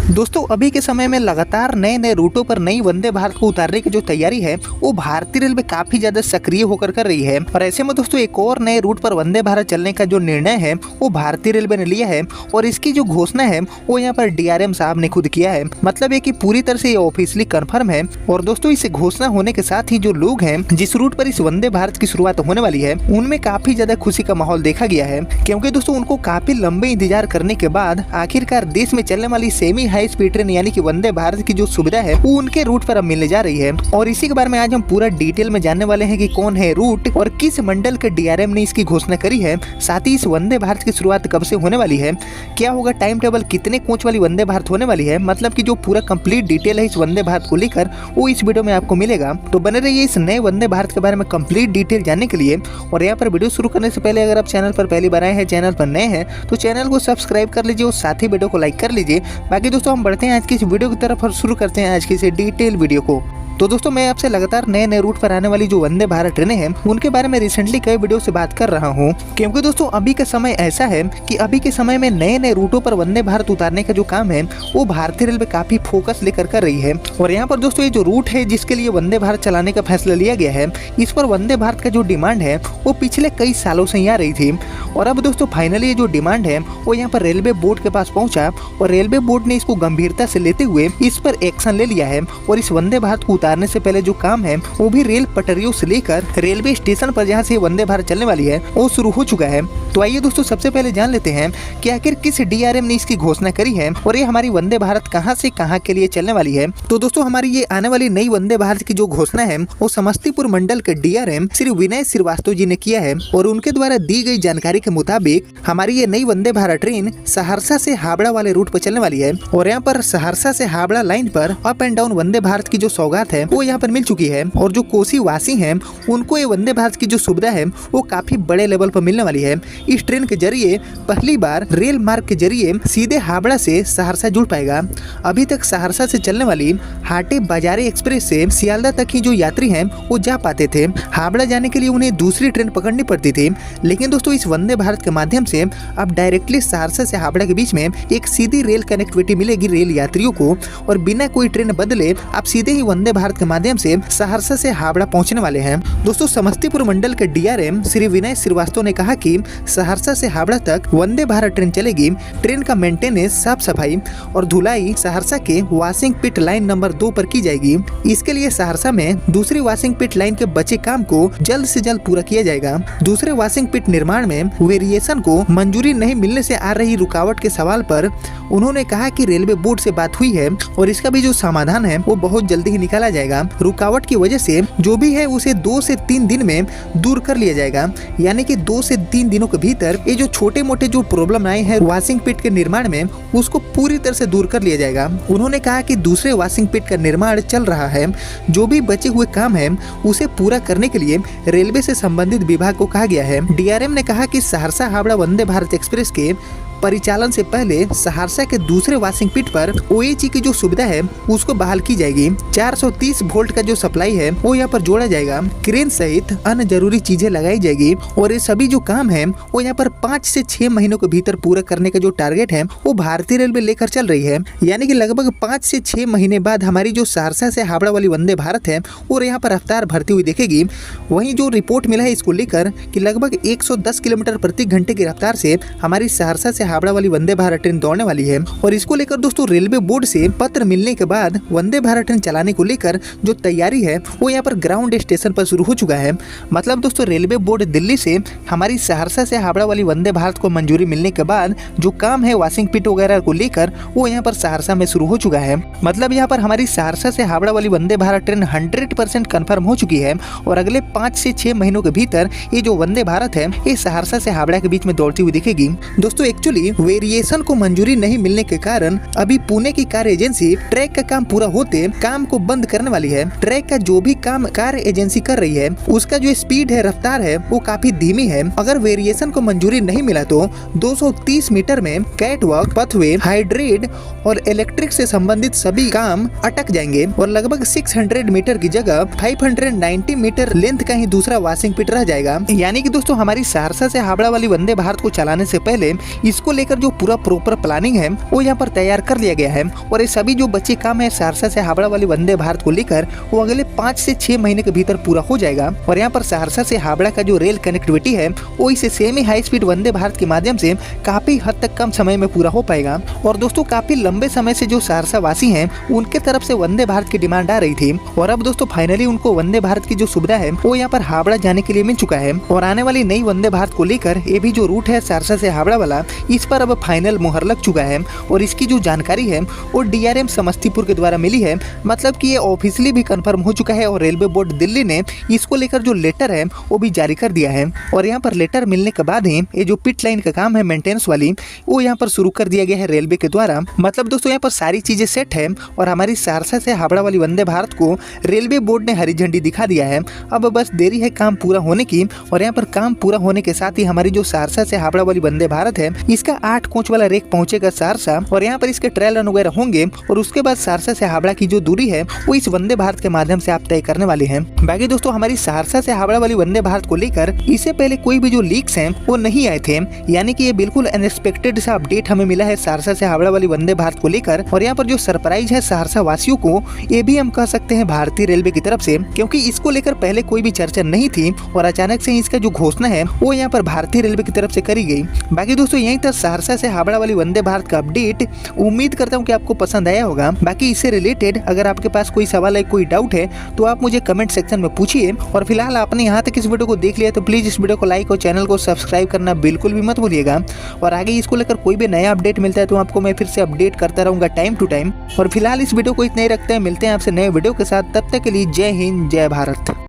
दोस्तों अभी के समय में लगातार नए नए रूटों पर नई वंदे भारत को उतारने की जो तैयारी है वो भारतीय रेलवे काफी ज्यादा सक्रिय होकर कर रही है। और ऐसे में दोस्तों एक और नए रूट पर वंदे भारत चलने का जो निर्णय है वो भारतीय रेलवे ने लिया है और इसकी जो घोषणा है वो यहाँ पर डीआरएम साहब ने खुद किया है। मतलब है कि पूरी तरह से ये ऑफिशियली कंफर्म है। और दोस्तों इसे घोषणा होने के साथ ही जो लोग हैं जिस रूट पर इस वंदे भारत की शुरुआत होने वाली है उनमें काफी ज्यादा खुशी का माहौल देखा गया है, क्योंकि दोस्तों उनको काफी लंबे इंतजार करने के बाद आखिरकार देश में चलने वाली सेमी हाई स्पीड ट्रेन यानी कि वंदे भारत की जो सुविधा है वो उनके रूट पर अब मिलने जा रही है। और इसी के बारे में आज हम पूरा डिटेल में जानने वाले हैं कि कौन है रूट और किस मंडल के डीआरएम ने इसकी घोषणा करी है, साथ ही इस वंदे भारत की शुरुआत कब से होने वाली है, क्या होगा टाइम टेबल, कितने कोच वाली वंदे भारत होने वाली है। मतलब की जो पूरा कंप्लीट डिटेल है इस वंदे भारत को लेकर वो इस वीडियो में आपको मिलेगा। तो बने रहिए इस नए वंदे भारत के बारे में कंप्लीट डिटेल जानने के लिए। और यहाँ पर वीडियो शुरू करने से पहले अगर आप चैनल पर पहली बार आए हैं, चैनल पर नए हैं तो चैनल को सब्सक्राइब कर लीजिए और साथ ही वीडियो को लाइक कर लीजिए। बाकी दोस्तों हम बढ़ते हैं आज की इस वीडियो की तरफ और शुरू करते हैं आज की इस डिटेल वीडियो को। तो दोस्तों मैं आपसे लगातार नए नए रूट पर आने वाली जो वंदे भारत ट्रेनें हैं उनके बारे में रिसेंटली कई वीडियो से बात कर रहा हूं, क्योंकि दोस्तों अभी का समय ऐसा है कि अभी के समय में नए नए रूटों पर वंदे भारत उतारने का जो काम है वो भारतीय रेलवे काफी फोकस लेकर कर रही है। और यहाँ पर दोस्तों ये जो रूट है जिसके लिए वंदे भारत चलाने का फैसला लिया गया है, इस पर वंदे भारत का जो डिमांड है वो पिछले कई सालों से ही आ रही थी। और अब दोस्तों फाइनली ये जो डिमांड है वो यहाँ पर रेलवे बोर्ड के पास पहुंचा और रेलवे बोर्ड ने इसको गंभीरता से लेते हुए इस पर एक्शन ले लिया है। और इस वंदे भारत को उतारने से पहले जो काम है वो भी रेल पटरियों से लेकर रेलवे स्टेशन पर जहाँ से वंदे भारत चलने वाली है वो शुरू हो चुका है। तो आइए दोस्तों सबसे पहले जान लेते हैं कि आखिर किस डीआरएम ने इसकी घोषणा करी है और ये हमारी वंदे भारत कहाँ से कहाँ के लिए चलने वाली है। तो दोस्तों हमारी ये आने वाली नई वंदे भारत की जो घोषणा है वो समस्तीपुर मंडल के डीआरएम श्री विनय श्रीवास्तव जी ने किया है। और उनके द्वारा दी गई जानकारी के मुताबिक हमारी ये नई वंदे भारत ट्रेन सहरसा से हावड़ा वाले रूट पर चलने वाली है। और यहाँ पर सहरसा से हावड़ा लाइन पर up and down Vande Bharat की जो सौगात है वो यहाँ पर मिल चुकी है। और जो कोसी वासी हैं उनको ये वंदे भारत की जो सुविधा है वो काफी बड़े लेवल पर मिलने वाली है। इस ट्रेन के जरिए पहली बार रेल मार्ग के जरिए सीधे हावड़ा से सहरसा जुड़ पाएगा। अभी तक सहरसा से चलने वाली हाटे बाजारी एक्सप्रेस से सियालदह तक ही जो यात्री हैं वो जा पाते थे। हावड़ा जाने के लिए उन्हें दूसरी ट्रेन पकड़नी पड़ती थी, लेकिन दोस्तों इस वंदे भारत के माध्यम से अब डायरेक्टली सहरसा से हावड़ा के बीच में एक सीधी रेल कनेक्टिविटी मिलेगी रेल यात्रियों को। और बिना कोई ट्रेन बदले आप सीधे ही वंदे भारत के माध्यम से सहरसा से हावड़ा पहुंचने वाले हैं। दोस्तों समस्तीपुर मंडल के डीआरएम श्री विनय श्रीवास्तव ने कहा कि सहरसा से हावड़ा तक वंदे भारत ट्रेन चलेगी। ट्रेन का मेंटेनेंस, साफ सफाई और धुलाई सहरसा के वाशिंग पिट लाइन नंबर 2 पर की जाएगी। इसके लिए सहरसा में दूसरी वाशिंग पिट लाइन के बचे काम को जल्द से जल्द पूरा किया जाएगा। दूसरे वाशिंग पिट निर्माण में वेरिएशन को मंजूरी नहीं मिलने से आ रही रुकावट के सवाल पर उन्होंने कहा कि रेलवे बोर्ड से बात हुई है और इसका भी जो समाधान है वो बहुत जल्दी ही निकाला जाएगा। रुकावट की वजह से जो भी है उसे 2 से 3 दिन में दूर कर लिया जाएगा, यानी कि 2 से 3 दिनों के भीतर ये जो छोटे मोटे जो प्रॉब्लम आए हैं वाशिंग पिट के निर्माण में उसको पूरी तरह से दूर कर लिया जाएगा। उन्होंने कहा कि दूसरे वाशिंग पिट का निर्माण चल रहा है, जो भी बचे हुए काम है उसे पूरा करने के लिए रेलवे से संबंधित विभाग को कहा गया है। डीआरएम ने कहा कि सहरसा हावड़ा वंदे भारत एक्सप्रेस के परिचालन से पहले सहरसा के दूसरे वाशिंग पिट पर ओएचई की जो सुविधा है उसको बहाल की जाएगी। 430 वोल्ट का जो सप्लाई है वो यहाँ पर जोड़ा जाएगा, क्रेन सहित अन्य जरूरी चीजें लगाई जाएगी। और ये सभी जो काम है वो यहाँ पर 5 से 6 महीनों के भीतर पूरा करने का जो टारगेट है वो भारतीय रेलवे लेकर चल रही है। यानी कि लगभग 5 से 6 महीने बाद हमारी जो सहरसा से हावड़ा वाली वंदे भारत है और यहाँ पर रफ्तार भरती हुई दिखेगी। वहीं जो रिपोर्ट मिला है इसको लेकर कि लगभग 110 किलोमीटर प्रति घंटे की रफ्तार से हमारी सहरसा से हावड़ा वाली वंदे भारत ट्रेन दौड़ने वाली है। और इसको लेकर दोस्तों रेलवे बोर्ड से पत्र मिलने के बाद वंदे भारत ट्रेन चलाने को लेकर जो तैयारी है वो यहाँ पर ग्राउंड स्टेशन पर शुरू हो चुका है। मतलब दोस्तों रेलवे बोर्ड दिल्ली से हमारी सहरसा से हावड़ा वाली वंदे भारत को मंजूरी मिलने के बाद जो काम है वाशिंग पिट वगैरह को लेकर वो यहाँ पर सहरसा में शुरू हो चुका है। मतलब यहाँ पर हमारी सहरसा से हावड़ा वाली वंदे भारत ट्रेन 100% कन्फर्म हो चुकी है और अगले 5 से 6 महीनों के भीतर ये जो वंदे भारत है ये सहरसा से हावड़ा के बीच में दौड़ती हुई दिखेगी। दोस्तों एक्चुअली वेरिएशन को मंजूरी नहीं मिलने के कारण अभी पुणे की कार एजेंसी ट्रैक का काम पूरा होते काम को बंद करने वाली है। ट्रैक का जो भी काम कार एजेंसी कर रही है उसका जो स्पीड है, रफ्तार है वो काफी धीमी है। अगर वेरिएशन को मंजूरी नहीं मिला तो 230 मीटर में कैटवॉक, पथवे, हाइड्रेड और इलेक्ट्रिक से संबंधित सभी काम अटक जाएंगे और लगभग 600 मीटर की जगह 590 मीटर लेंथ का ही दूसरा वाशिंग पिट रह जाएगा। यानी कि दोस्तों हमारी सहरसा से हावड़ा वाली वंदे भारत को चलाने से पहले इस इसको लेकर जो पूरा प्रॉपर प्लानिंग है वो यहाँ पर तैयार कर लिया गया है और ये सभी जो बचे काम है सहरसा से हावड़ा वाली वंदे भारत को लेकर वो अगले 5 से 6 महीने के भीतर पूरा हो जाएगा। और यहाँ पर सहरसा से हावड़ा का जो रेल कनेक्टिविटी है वो इस semi high speed Vande Bharat के माध्यम से काफी हद तक कम समय में पूरा हो पाएगा। और दोस्तों काफी लंबे समय से जो सहरसा वासी हैं उनके तरफ से वंदे भारत की डिमांड आ रही थी और अब दोस्तों फाइनली उनको वंदे भारत की जो सुविधा है वो यहाँ पर हावड़ा जाने के लिए मिल चुका है। और आने वाली नई वंदे भारत को लेकर ये भी जो रूट है सहरसा से हावड़ा वाला, इस पर अब फाइनल मुहर लग चुका है और इसकी जो जानकारी है वो DRM समस्तीपुर के द्वारा मिली है। मतलब कि ये ऑफिशियली भी कंफर्म हो चुका है और रेलवे बोर्ड दिल्ली ने इसको लेकर जो लेटर है वो भी जारी कर दिया है। और यहाँ पर लेटर मिलने के बाद ही ये जो पिट लाइन का काम है मेंटेनेंस वाली वो यहाँ पर शुरू कर दिया गया है रेलवे के द्वारा। मतलब दोस्तों यहाँ पर सारी चीजें सेट है और हमारी सहरसा से हावड़ा वाली वंदे भारत को रेलवे बोर्ड ने हरी झंडी दिखा दिया है। अब बस देरी है काम पूरा होने की और यहाँ पर काम पूरा होने के साथ ही हमारी जो सहरसा से हावड़ा वाली वंदे भारत है इसका 8 कोच वाला रेक पहुंचेगा सहरसा और यहाँ पर इसके ट्रायल रन वगैरह होंगे और उसके बाद सहरसा से हावड़ा की जो दूरी है वो इस वंदे भारत के माध्यम से आप तय करने वाले हैं। बाकी दोस्तों हमारी सहरसा से हावड़ा वाली वंदे भारत को लेकर इससे पहले कोई भी जो लीक्स हैं वो नहीं आए थे, यानी कि ये बिल्कुल अनएक्सपेक्टेड सा अपडेट हमें मिला है सहरसा से हावड़ा वाली वंदे भारत को लेकर। और यहाँ पर जो सरप्राइज है सहरसा वासियों को ये भी हम कह सकते हैं भारतीय रेलवे की तरफ से, क्योंकि इसको लेकर पहले कोई भी चर्चा नहीं थी और अचानक से इसका जो घोषणा है वो यहाँ पर भारतीय रेलवे की तरफ से करी गई। बाकी दोस्तों यहीं तक सहरसा से हावड़ा वाली वंदे भारत का अपडेट। उम्मीद करता हूँ कि आपको पसंद आया होगा। बाकी इससे रिलेटेड अगर आपके पास कोई सवाल है, कोई डाउट है तो आप मुझे कमेंट सेक्शन में पूछिए। और फिलहाल आपने यहाँ तक इस वीडियो को देख लिया तो प्लीज इस वीडियो को लाइक और चैनल को सब्सक्राइब करना बिल्कुल भी मत भूलिएगा। और आगे इसको लेकर कोई भी नया अपडेट मिलता है तो आपको मैं फिर से अपडेट करता रहूंगा टाइम टू टाइम। और फिलहाल इस वीडियो को इतना ही रखते हैं, मिलते हैं आपसे नए वीडियो के साथ। तब तक के लिए जय हिंद जय भारत।